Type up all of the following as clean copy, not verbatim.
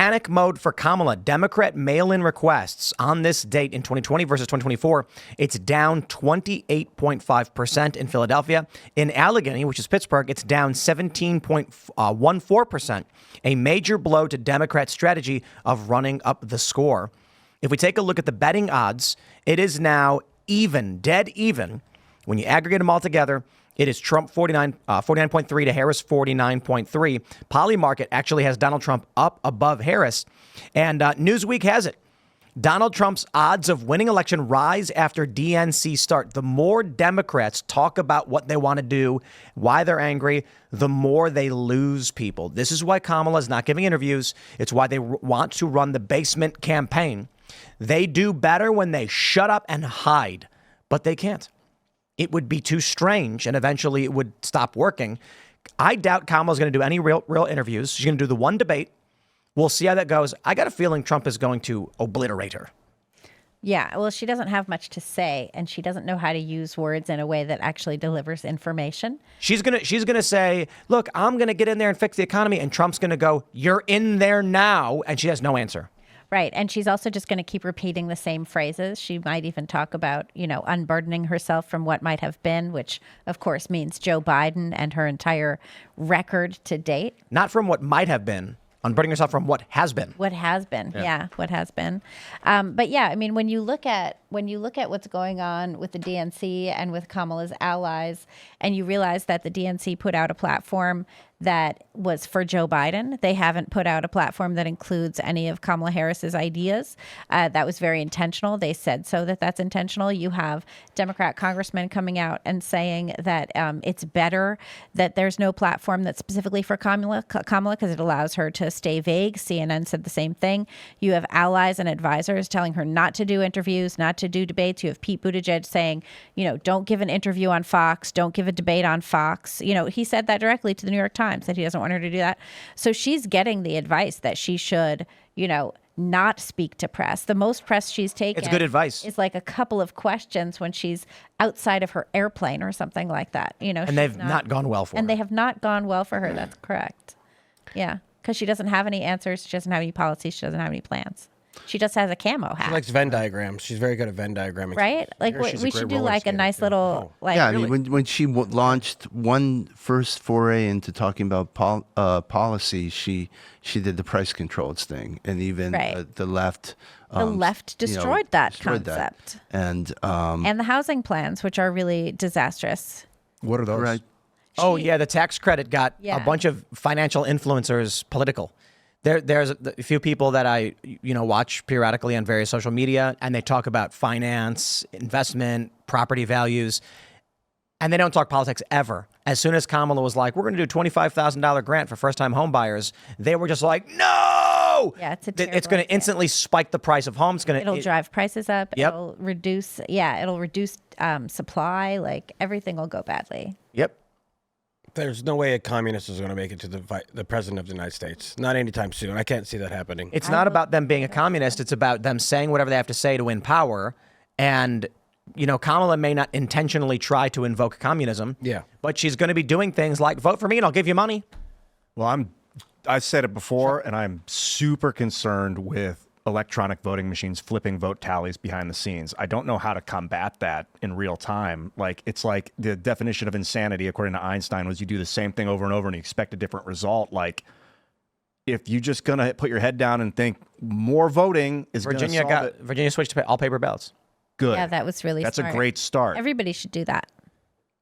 Panic mode for Kamala. Democrat mail-in requests on this date in 2020 versus 2024. It's down 28.5% in Philadelphia. In Allegheny, which is Pittsburgh, it's down 17.14%. A major blow to Democrats' strategy of running up the score. If we take a look at the betting odds, it is now even, dead even. When you aggregate them all together, it is Trump 49.3 to Harris 49.3. Polymarket actually has Donald Trump up above Harris. And Newsweek has it. Donald Trump's odds of winning election rise after DNC start. The more Democrats talk about what they want to do, why they're angry, the more they lose people. This is why Kamala is not giving interviews. It's why they want to run the basement campaign. They do better when they shut up and hide, but they can't. It would be too strange, and eventually it would stop working. I doubt Kamala's going to do any real interviews. She's going to do the one debate. We'll see how that goes. I got a feeling Trump is going to obliterate her. Yeah, well, she doesn't have much to say, and she doesn't know how to use words in a way that actually delivers information. She's gonna say, look, I'm going to get in there and fix the economy, and Trump's going to go, you're in there now, and she has no answer. Right. And she's also just going to keep repeating the same phrases. She might even talk about, unburdening herself from what might have been, which, of course, means Joe Biden and her entire record to date. Not from what might have been. Unburdening yourself from what has been. What has been. Yeah, what has been. But yeah, I mean, when you look at what's going on with the DNC and with Kamala's allies, and you realize that the DNC put out a platform that was for Joe Biden. They haven't put out a platform that includes any of Kamala Harris's ideas. That was very intentional. They said that's intentional. You have Democrat congressmen coming out and saying that it's better that there's no platform that's specifically for Kamala because it allows her to stay vague. CNN said the same thing. You have allies and advisors telling her not to do interviews, not to do debates. You have Pete Buttigieg saying, don't give an interview on Fox, don't give a debate on Fox. He said that directly to the New York Times, that he doesn't want her to do that. So she's getting the advice that she should, not speak to press. The most press she's taken, it's good advice, is like a couple of questions when she's outside of her airplane or something like that. And they've not gone well for her. And they have not gone well for her. That's correct. Yeah, because she doesn't have any answers. She doesn't have any policies. She doesn't have any plans. She just has a camo hat. She likes Venn diagrams. She's very good at Venn diagramming. Right? Like we should do like a nice little I mean, when she launched one first foray into talking about policy, she did the price controls thing, and even the left. The left destroyed that concept, and the housing plans, which are really disastrous. What are those? Right. The tax credit got a bunch of financial influencers political. There's a few people that I watch periodically on various social media, and they talk about finance, investment, property values, and they don't talk politics ever. As soon as Kamala was like, we're going to do $25,000 grant for first-time home buyers, they were just like, no! Yeah, it's going to instantly spike the price of homes. It'll drive prices up. Yep. It'll reduce supply. Like everything will go badly. Yep. There's no way a communist is going to make it to the president of the United States. Not anytime soon. I can't see that happening. It's not about them being a communist. It's about them saying whatever they have to say to win power. And, Kamala may not intentionally try to invoke communism. Yeah. But she's going to be doing things like vote for me and I'll give you money. Well, I said it before, and I'm super concerned with electronic voting machines flipping vote tallies behind the scenes. I don't know how to combat that in real time. It's like the definition of insanity, according to Einstein, was you do the same thing over and over and you expect a different result. Like, if you're just going to put your head down and think more voting is going to solve it. Virginia switched to all paper ballots. Good. Yeah, that was really That's smart. a great start. Everybody should do that.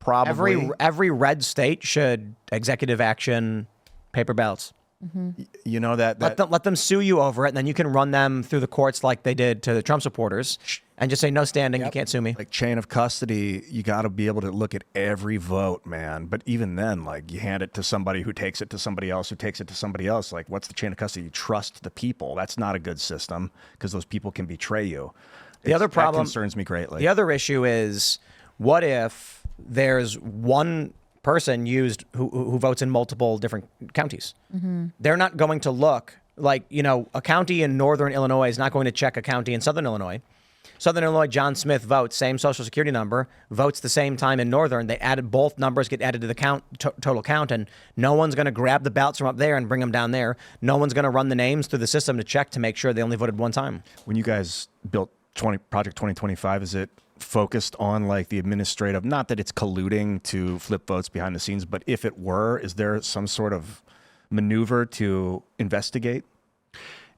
Probably. Every red state should executive action paper ballots. Mm-hmm. Let them sue you over it, and then you can run them through the courts like they did to the Trump supporters, and just say no standing. You can't sue me. Like chain of custody, you got to be able to look at every vote, man. But even then, you hand it to somebody who takes it to somebody else, who takes it to somebody else. Like, what's the chain of custody? You trust the people. That's not a good system because those people can betray you. The other problem that concerns me greatly. The other issue is, what if there's one person who votes in multiple different counties? Mm-hmm. They're not going to look a county in northern Illinois is not going to check a county in southern Illinois. Southern Illinois, John Smith votes, same social security number, votes the same time in Northern. They added both numbers, get added to the total count, and no one's going to grab the ballots from up there and bring them down there. No one's going to run the names through the system to check to make sure they only voted one time. When you guys built Project 2025, is it focused on like the administrative, not that it's colluding to flip votes behind the scenes, but if it were, is there some sort of maneuver to investigate?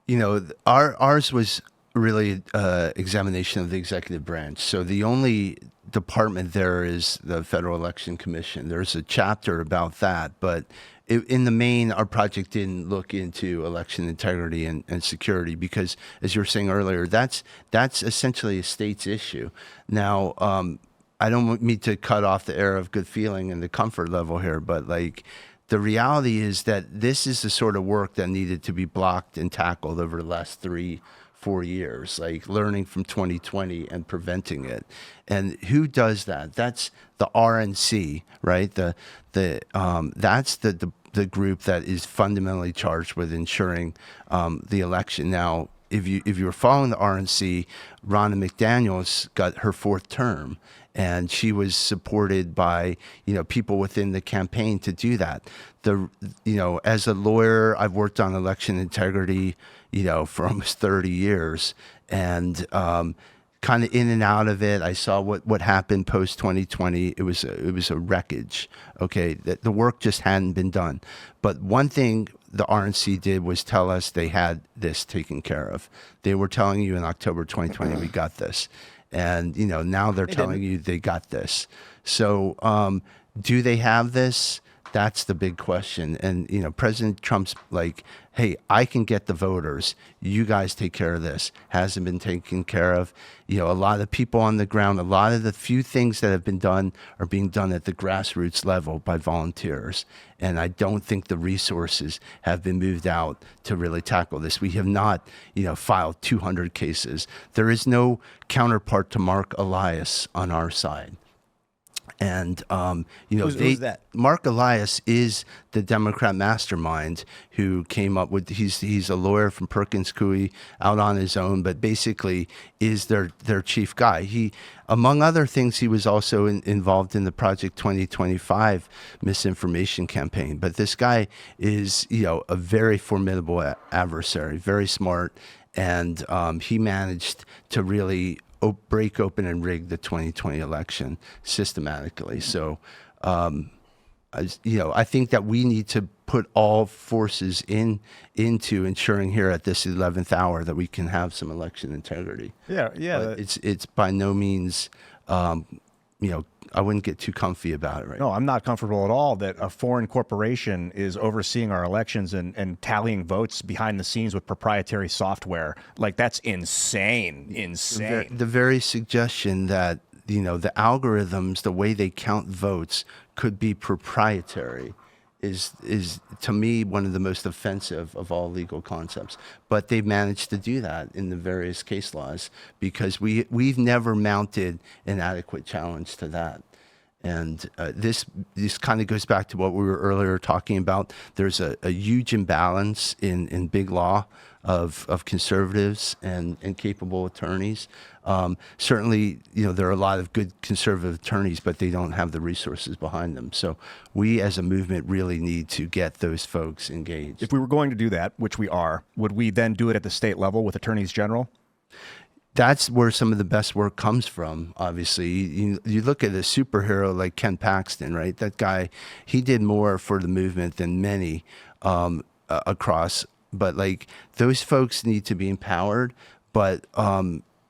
You know, ours was really examination of the executive branch. So the only department there is the Federal Election Commission. There's a chapter about that, but in the main, our project didn't look into election integrity and security because, as you were saying earlier, that's essentially a state's issue. Now, I don't mean to cut off the air of good feeling and the comfort level here, but like, the reality is that this is the sort of work that needed to be blocked and tackled over the last 3-4 years, like learning from 2020 and preventing it. And who does that? That's the RNC, right? That's the group that is fundamentally charged with ensuring the election. Now, if you were following the RNC, Ronna McDaniels got her 4th term, and she was supported by, you know, people within the campaign to do that. As a lawyer, I've worked on election integrity, you know, for almost 30 years, and kind of in and out of it. I saw what happened post 2020. It was a wreckage. Okay, the work just hadn't been done. But one thing the RNC did was tell us they had this taken care of. They were telling you in October 2020, we got this. And, you know, now they're telling you they got this. So do they have this? That's the big question. And, you know, President Trump's like, hey, I can get the voters. You guys take care of this. Hasn't been taken care of. You know, a lot of people on the ground, a lot of the few things that have been done are being done at the grassroots level by volunteers. And I don't think the resources have been moved out to really tackle this. We have not, you know, filed 200 cases. There is no counterpart to Mark Elias on our side. And, you know, who's that? Mark Elias is the Democrat mastermind who came up with, he's a lawyer from Perkins Coie out on his own, but basically is their chief guy. He, among other things, he was also involved in the Project 2025 misinformation campaign. But this guy is, you know, a very formidable adversary, very smart. And he managed to really break open and rig the 2020 election systematically. So, you know, I think that we need to put all forces into ensuring here at this 11th hour that we can have some election integrity. Yeah. But it's by no means, you know, I wouldn't get too comfy about it right now. No, I'm not comfortable at all that a foreign corporation is overseeing our elections and tallying votes behind the scenes with proprietary software. Like, that's insane. The very suggestion that, you know, the algorithms, the way they count votes could be proprietary is to me one of the most offensive of all legal concepts. But they've managed to do that in the various case laws because we've never mounted an adequate challenge to that. And this kind of goes back to what we were earlier talking about. There's a huge imbalance in big law of conservatives and capable attorneys. Certainly, you know, there are a lot of good conservative attorneys, but they don't have the resources behind them. So we as a movement really need to get those folks engaged. If we were going to do that, which we are, would we then do it at the state level with attorneys general? That's where some of the best work comes from, obviously. You look at a superhero like Ken Paxton, right? That guy, he did more for the movement than many across. But, like, those folks need to be empowered. But,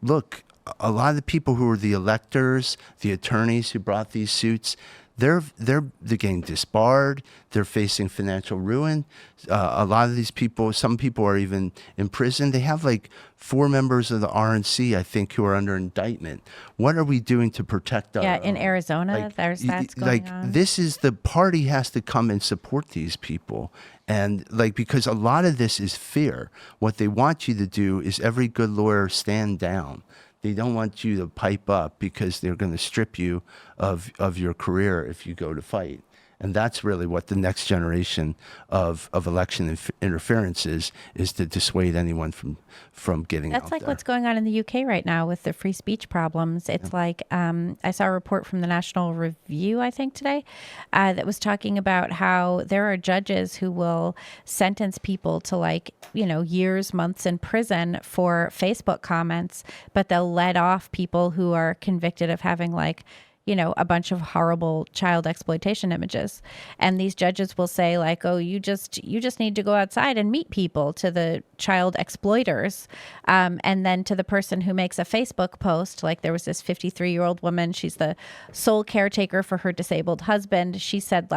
look, a lot of the people who are the electors, the attorneys who brought these suits, they're getting disbarred. They're facing financial ruin. A lot of these people, some people are even in prison. They have like 4 members of the RNC, I think, who are under indictment. What are we doing to protect our in Arizona, like, that's going on. This is the party has to come and support these people. And like, because a lot of this is fear. What they want you to do is every good lawyer stand down. They don't want you to pipe up because they're going to strip you of your career if you go to fight. And that's really what the next generation of election interference is to dissuade anyone from getting out That's like there. what's going on in the UK right now with the free speech problems. It's like I saw a report from the National Review, I think today, that was talking about how there are judges who will sentence people to years, months in prison for Facebook comments, but they'll let off people who are convicted of having a bunch of horrible child exploitation images. And these judges will say oh, you just need to go outside and meet people, to the child exploiters. And then to the person who makes a Facebook post, there was this 53-year-old woman, she's the sole caretaker for her disabled husband. She said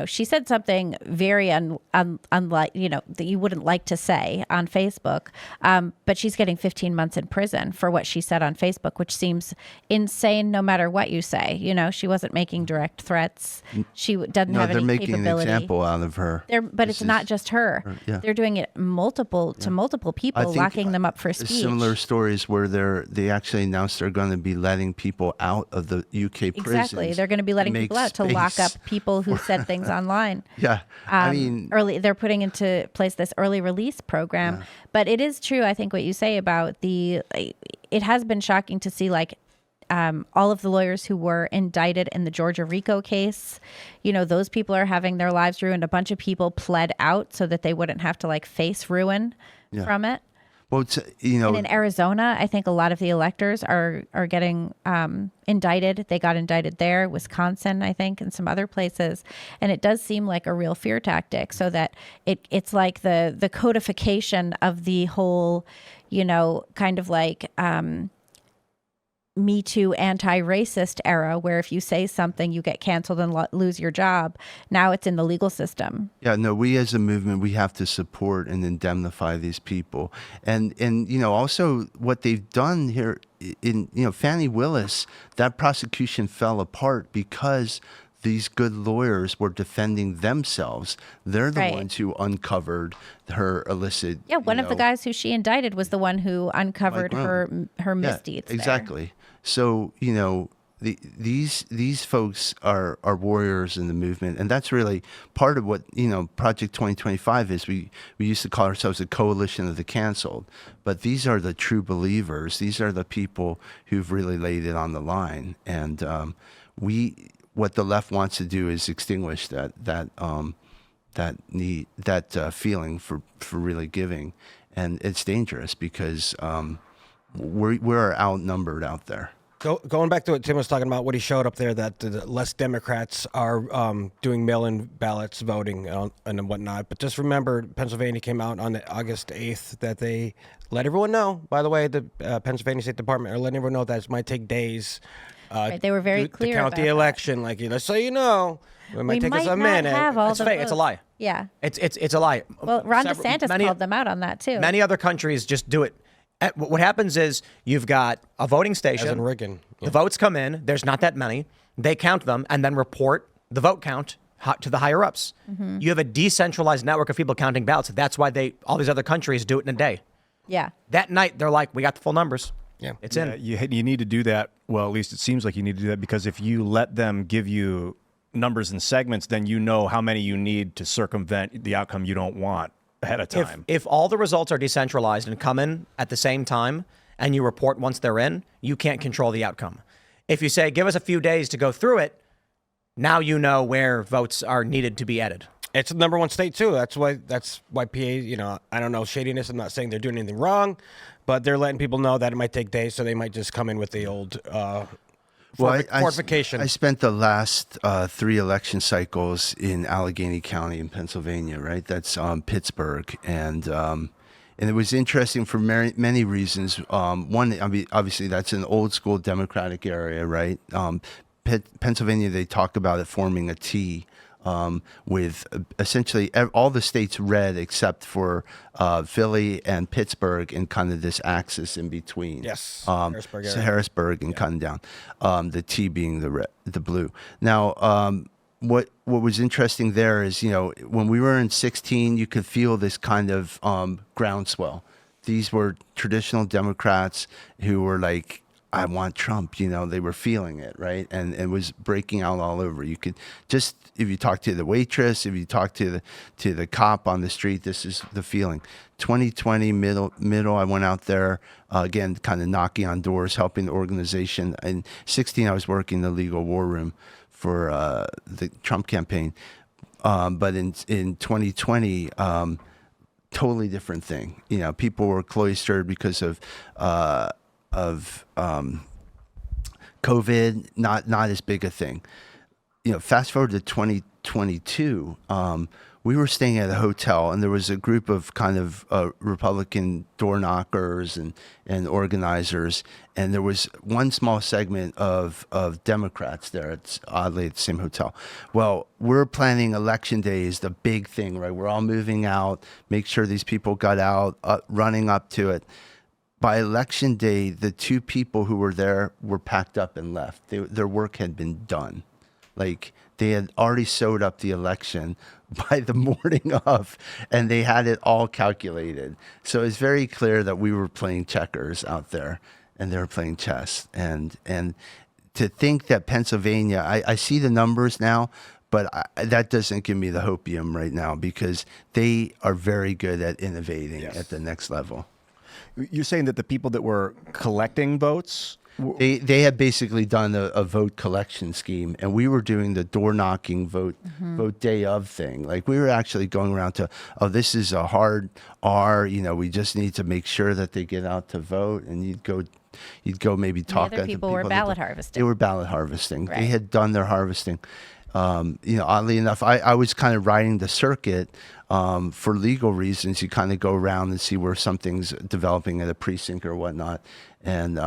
she said something very unlike, that you wouldn't like to say on Facebook. But she's getting 15 months in prison for what she said on Facebook, which seems insane no matter what you say. She wasn't making direct threats. She doesn't have any capability. They're making an example out of her. But it's not just her. Yeah. They're doing it to multiple people, locking them up for speech. Similar stories where they actually announced they're going to be letting people out of the UK prisons. Exactly. They're going to be letting people out to lock up people who said things online. Yeah. They're putting into place this early release program. Yeah. But it is true, I think, what you say about it has been shocking to see all of the lawyers who were indicted in the Georgia RICO case, those people are having their lives ruined. A bunch of people pled out so that they wouldn't have to face ruin from it. Well, and in Arizona, I think a lot of the electors are getting indicted. They got indicted there, Wisconsin, I think, and some other places. And it does seem like a real fear tactic, so that it's like the codification of the whole, kind of Me Too anti-racist era, where if you say something, you get canceled and lose your job. Now it's in the legal system. Yeah, no, we as a movement, we have to support and indemnify these people. And also what they've done here in, Fannie Willis, that prosecution fell apart because these good lawyers were defending themselves. They're the ones who uncovered her illicit. Yeah, one of the guys who she indicted was the one who uncovered her misdeeds. Exactly. There. So these folks are warriors in the movement, and that's really part of what Project 2025 is. We used to call ourselves a coalition of the canceled, but these are the true believers. These are the people who've really laid it on the line, and what the left wants to do is extinguish that feeling for really giving, and it's dangerous because we're outnumbered out there. Going back to what Tim was talking about, what he showed up there, that the less Democrats are doing mail-in ballots voting and whatnot. But just remember, Pennsylvania came out on August 8th that they let everyone know. By the way, the Pennsylvania State Department are letting everyone know that it might take days. They were very clear to count about the election. Just so you know, it might take us a minute. It's fake. It's a lie. Yeah. It's a lie. Well, Ron DeSantis called them out on that too. Many other countries just do it. What happens is you've got a voting station. As in Reagan. Yeah. The votes come in. There's not that many. They count them and then report the vote count to the higher ups. Mm-hmm. You have a decentralized network of people counting ballots. That's why all these other countries do it in a day. Yeah. That night, they're like, we got the full numbers. Yeah. It's in. You need to do that. Well, at least it seems like you need to do that, because if you let them give you numbers and segments, then you know how many you need to circumvent the outcome you don't want ahead of time. If all the results are decentralized and come in at the same time and you report once they're in, you can't control the outcome. If you say, give us a few days to go through it, now you know where votes are needed to be added. It's the number one state too. That's why PA, I don't know shadiness. I'm not saying they're doing anything wrong, but they're letting people know that it might take days, so they might just come in with the old fortification. I spent the last 3 election cycles in Allegheny County in Pennsylvania, right? That's Pittsburgh. And it was interesting for many reasons. One, obviously, that's an old school Democratic area, right? Pennsylvania, they talk about it forming a T. With essentially all the states red except for Philly and Pittsburgh, and kind of this axis in between. Yes, Harrisburg, so Harrisburg and coming down. The T being the blue. Now, what was interesting there is, when we were in 16, you could feel this kind of groundswell. These were traditional Democrats who were like, I want Trump. You know, they were feeling it, right? And it was breaking out all over. You could just, if you talk to the waitress, if you talk to the cop on the street, this is the feeling. 2020 middle, I went out there again, kind of knocking on doors, helping the organization. In 16, I was working the legal war room for the Trump campaign. But in 2020, totally different thing. You know, people were cloistered because of COVID, not as big a thing. You know, fast forward to 2022, we were staying at a hotel, and there was a group of kind of Republican door knockers and organizers, and there was one small segment of Democrats there. It's oddly at the same hotel. Well, we're planning election day is the big thing, right? We're all moving out, make sure these people got out, running up to it. By election day, the two people who were there were packed up and left. Their work had been done. Like, they had already sewed up the election by the morning of, and they had it all calculated. So it's very clear that we were playing checkers out there, and they were playing chess. And to think that Pennsylvania, I see the numbers now, but that doesn't give me the hopium right now, because they are very good at innovating at the next level. You're saying that the people that were collecting votes, they had basically done a vote collection scheme, and we were doing the door knocking vote day of thing. Like, we were actually going around to, oh, this is a hard R, you know, we just need to make sure that they get out to vote. And you'd go maybe talk The other to people were ballot harvesting. They were ballot harvesting. Right. They had done their harvesting. You know, oddly enough, I was kind of riding the circuit for legal reasons. You kind of go around and see where something's developing at a precinct or whatnot. And,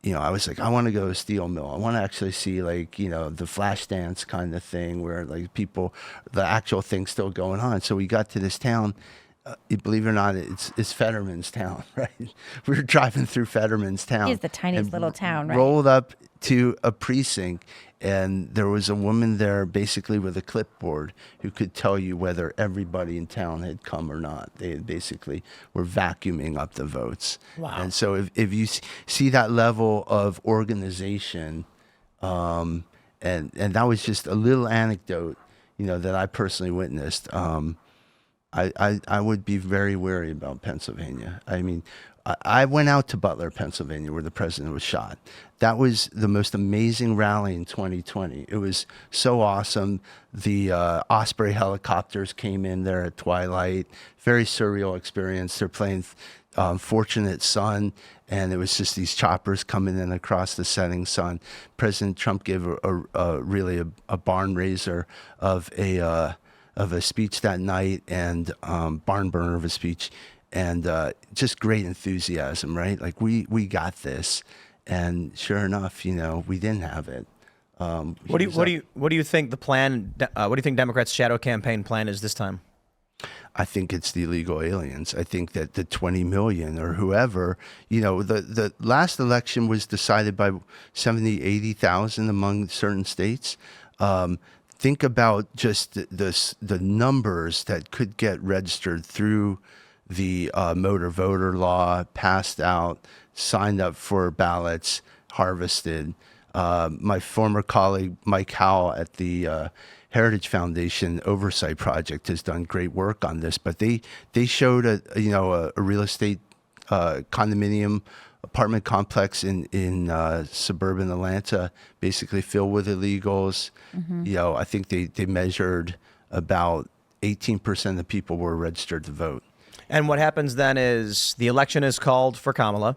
you know, I was like, I want to go to a steel mill. I want to actually see, like, you know, the flash dance kind of thing where, like, people, the actual thing's still going on. So we got to this town. Believe it or not, it's Fetterman's town, right? We were driving through Fetterman's town. It's the tiniest little town, right? Rolled up to a precinct, and there was a woman there basically with a clipboard who could tell you whether everybody in town had come or not. They had basically were vacuuming up the votes. Wow. And so if you see that level of organization, and that was just a little anecdote, you know, that I personally witnessed. I would be very wary about Pennsylvania. I mean, I went out to Butler, Pennsylvania, where the president was shot. That was the most amazing rally in 2020. It was so awesome. The Osprey helicopters came in there at twilight. Very surreal experience. They're playing Fortunate Son, and it was just these choppers coming in across the setting sun. President Trump gave really a barn raiser of a speech that night, and barn burner of a speech, and just great enthusiasm, right? Like, we got this, and sure enough, you know, we didn't have it. What do you think the plan? What do you think Democrats' shadow campaign plan is this time? I think it's the illegal aliens. I think that the 20 million or whoever, you know, the last election was decided by 70, 80,000 among certain states. Think about just the numbers that could get registered through the motor voter law, passed out, signed up for ballots, harvested. My former colleague, Mike Howell at the Heritage Foundation Oversight Project has done great work on this, but they showed a real estate condominium apartment complex in suburban Atlanta, basically filled with illegals. You know, I think they measured about 18% of people were registered to vote. And what happens then is the election is called for Kamala.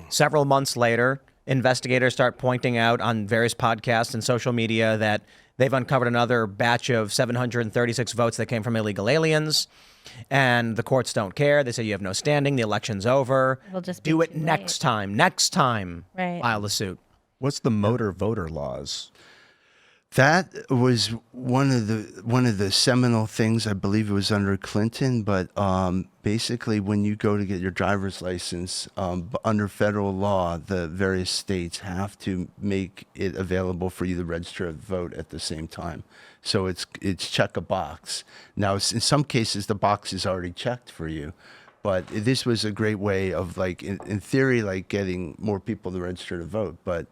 Several months later, investigators start pointing out on various podcasts and social media that they've uncovered another batch of 736 votes that came from illegal aliens. And the courts don't care. They say you have no standing. The election's over. It'll just be do it too next late. time. Next time, Right. file the suit. what's the motor voter laws? That was one of the seminal things. I believe it was under Clinton, but basically when you go to get your driver's license, under federal law, the various states have to make it available for you to register to vote at the same time. So it's check a box. Now, in some cases, the box is already checked for you, But this was a great way of, like, in theory, like getting more people to register to vote. But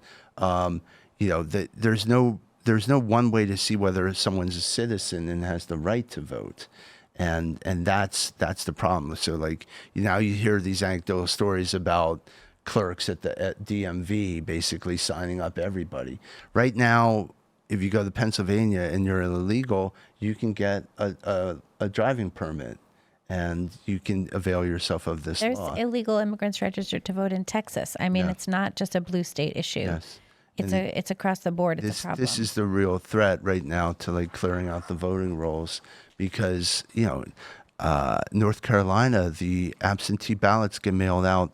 there's no one way to see whether someone's a citizen and has the right to vote. And that's the problem. So, like, now you hear these anecdotal stories about clerks at DMV basically signing up everybody. Right now, if you go to Pennsylvania and you're illegal, you can get a driving permit, and you can avail yourself of this law. There's illegal immigrants registered to vote in Texas. I mean, it's not just a blue state issue. Yes. It's across the board. It's a problem. This is the real threat right now to, like, clearing out the voting rolls, because North Carolina, the absentee ballots get mailed out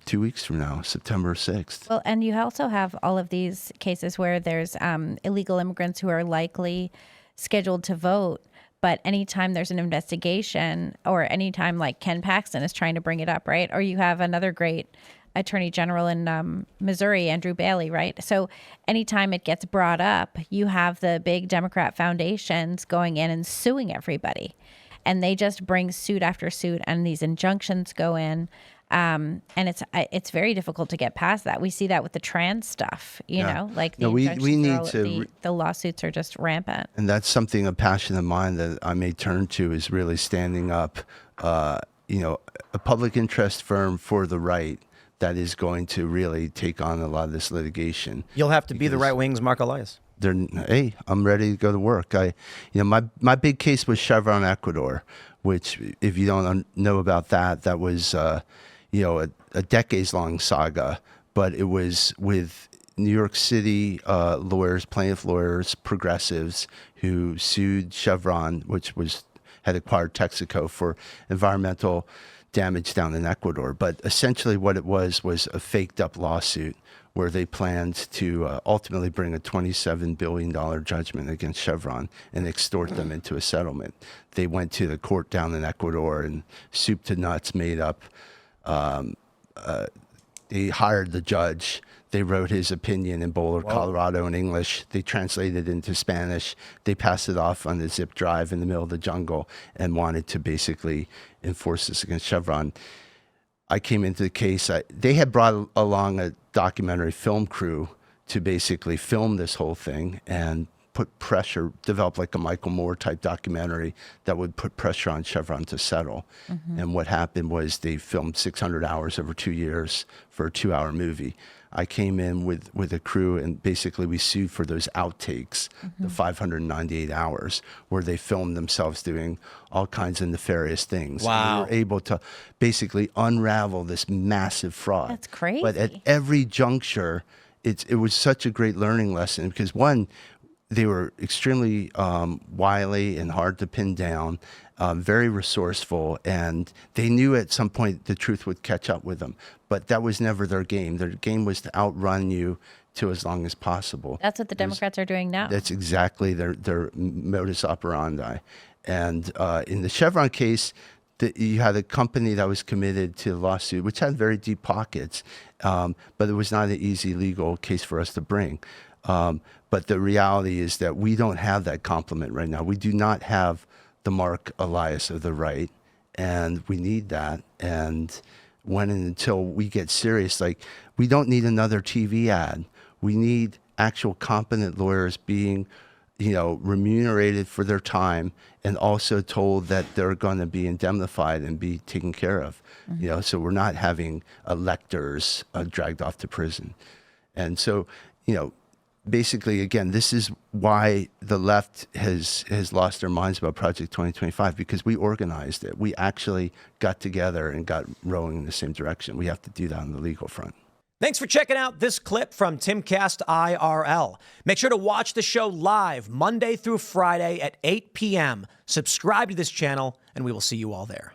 2 weeks from now, September 6th. Well, and you also have all of these cases where there's illegal immigrants who are likely scheduled to vote, but anytime there's an investigation, or anytime, like, Ken Paxton is trying to bring it up, right? Or you have another great attorney general in Missouri, Andrew Bailey, right? So anytime it gets brought up, you have the big Democrat foundations going in and suing everybody. And they just bring suit after suit, and these injunctions go in. And it's very difficult to get past that. We see that with the trans stuff, you know, like the we need the lawsuits are just rampant. And that's something, a passion of mine that I may turn to, is really standing up, a public interest firm for the right that is going to really take on a lot of this litigation. You'll have to be the right wing's Mark Elias. Hey, I'm ready to go to work. My big case was Chevron Ecuador, which, if you don't know about that, that was a decades-long saga, but it was with New York City lawyers, plaintiff lawyers, progressives, who sued Chevron, which had acquired Texaco, for environmental damage down in Ecuador. But essentially what it was a faked-up lawsuit where they planned to ultimately bring a $27 billion judgment against Chevron and extort them into a settlement. They went to the court down in Ecuador and soup to nuts made up. They hired the judge. They wrote his opinion in Boulder, Colorado, in English. They translated it into Spanish. They passed it off on the zip drive in the middle of the jungle and wanted to basically enforce this against Chevron. I came into the case. They had brought along a documentary film crew to basically film this whole thing and put pressure, develop like a Michael Moore type documentary that would put pressure on Chevron to settle. Mm-hmm. And what happened was they filmed 600 hours over 2 years for a 2-hour movie. I came in with a crew, and basically we sued for those outtakes, the 598 hours, where they filmed themselves doing all kinds of nefarious things. Wow. And we were able to basically unravel this massive fraud. That's crazy. But at every juncture, it was such a great learning lesson, because, one, they were extremely wily and hard to pin down, very resourceful, and they knew at some point the truth would catch up with them. But that was never their game. Their game was to outrun you to as long as possible. That's what the Democrats are doing now. That's exactly their modus operandi. And in the Chevron case, you had a company that was committed to the lawsuit, which had very deep pockets, but it was not an easy legal case for us to bring. But the reality is that we don't have that complement right now. We do not have the Mark Elias of the right, and we need that. And when and until we get serious, like, we don't need another TV ad. We need actual competent lawyers being, remunerated for their time, and also told that they're going to be indemnified and be taken care of. Mm-hmm. So we're not having electors dragged off to prison. And so, basically, again, this is why the left has lost their minds about Project 2025, because we organized it. We actually got together and got rowing in the same direction. We have to do that on the legal front. Thanks for checking out this clip from Timcast IRL. Make sure to watch the show live Monday through Friday at 8 p.m. Subscribe to this channel, and we will see you all there.